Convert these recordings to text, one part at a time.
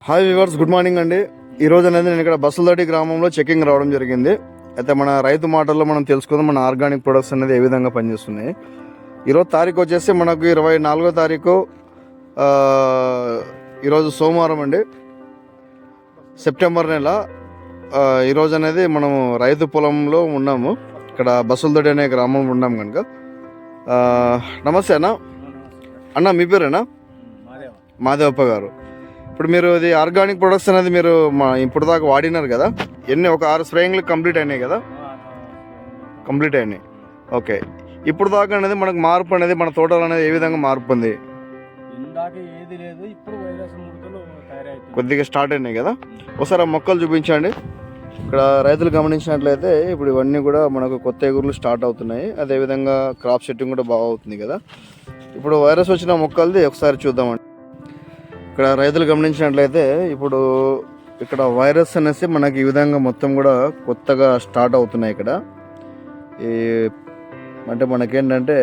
Hi viewers, good morning అండి. ఈరోజు అనేది నేను ఇక్కడ బస్సులదొడ్డి గ్రామంలో చెకింగ్ రావడం జరిగింది. అయితే మన రైతు మాటల్లో మనం తెలుసుకుందాం మన ఆర్గానిక్ ప్రొడక్ట్స్ అనేది ఏ విధంగా పనిచేస్తున్నాయి. ఈరోజు తారీఖు వచ్చేసి మనకు 24వ తారీఖు, ఈరోజు సోమవారం అండి, సెప్టెంబర్ నెల. ఈరోజు అనేది మనము రైతు పొలంలో ఉన్నాము. ఇక్కడ బస్సులదొడ్డి అనే గ్రామంలో ఉన్నాం కనుక. నమస్తే అన్న, మీ పేరేనా? మాదేవప్ప గారు. ఇప్పుడు మీరు ఇది ఆర్గానిక్ ప్రొడక్ట్స్ అనేది మీరు ఇప్పుడు దాకా వాడినారు కదా, ఒక 6 స్ప్రేయింగ్లు కంప్లీట్ అయినాయి కదా? కంప్లీట్ అయినాయి. ఓకే. ఇప్పుడు దాకా అనేది మనకు మార్పు అనేది మన తోటలు అనేది ఏ విధంగా మార్పు ఉంది? కొద్దిగా స్టార్ట్ అయినాయి కదా. ఒకసారి ఆ మొక్కలు చూపించండి. ఇక్కడ రైతులు గమనించినట్లయితే ఇప్పుడు ఇవన్నీ కూడా మనకు కొత్త ఎగురులు స్టార్ట్ అవుతున్నాయి. అదేవిధంగా క్రాప్ సెట్టింగ్ కూడా బాగా అవుతుంది కదా. ఇప్పుడు వైరస్ వచ్చిన మొక్కలది ఒకసారి చూద్దామండి. ఇక్కడ రైతులు గమనించినట్లయితే ఇప్పుడు ఇక్కడ వైరస్ అనేసి మనకి ఈ విధంగా మొత్తం కూడా కొత్తగా స్టార్ట్ అవుతున్నాయి. ఇక్కడ ఈ అంటే మనకేంటంటే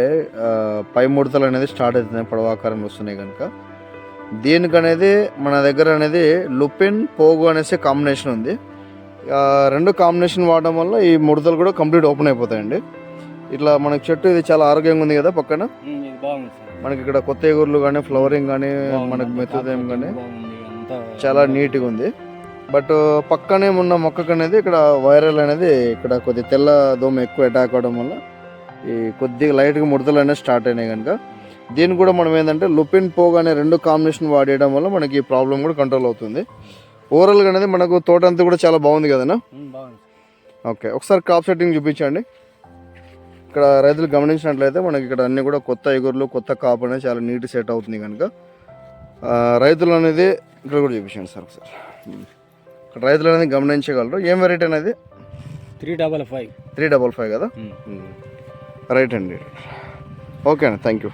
పై ముడతలు అనేది స్టార్ట్ అవుతున్నాయి, పొడవాకారంలో వస్తున్నాయి కనుక. దీనికనేది మన దగ్గర అనేది లుపిన్ పోగు అనేసి కాంబినేషన్ ఉంది. 2 కాంబినేషన్ వాడడం వల్ల ఈ ముడతలు కూడా కంప్లీట్ ఓపెన్ అయిపోతాయండి. ఇట్లా మనకి చెట్టు ఇది చాలా ఆరోగ్యంగా ఉంది కదా. పక్కన మనకి ఇక్కడ కొత్త ఎగురులు కానీ ఫ్లవరింగ్ కానీ మనకి మెతుదేం కానీ చాలా నీట్గా ఉంది. బట్ పక్కనే ఉన్న మొక్కకు అనేది ఇక్కడ వైరల్ అనేది ఇక్కడ కొద్ది తెల్ల దోమ ఎక్కువ అటాక్ అవడం వల్ల ఈ కొద్దిగా లైట్గా ముడతలు అనేవి స్టార్ట్ అయినాయి కనుక దీన్ని కూడా మనం ఏంటంటే లుపిన్ పోగ్ అనే 2 కాంబినేషన్ వాడేయడం వల్ల మనకి ఈ ప్రాబ్లం కూడా కంట్రోల్ అవుతుంది. ఓవరాల్గా అనేది మనకు తోట అంతా కూడా చాలా బాగుంది కదనా? ఓకే. ఒకసారి క్రాప్ సెట్టింగ్ చూపించండి. ఇక్కడ రైతులు గమనించినట్లయితే మనకి ఇక్కడ అన్ని కూడా కొత్త ఎగురులు, కొత్త కాపు అనేది చాలా నీట్ సెట్ అవుతుంది కనుక రైతులు అనేది ఇక్కడ కూడా చూపించండి సార్ ఒకసారి. ఇక్కడ రైతులు అనేది గమనించగలరు. ఏం వెరైటీ అనేది? 355 355 కదా. రైట్ అండి. ఓకే అండి, థ్యాంక్ యూ.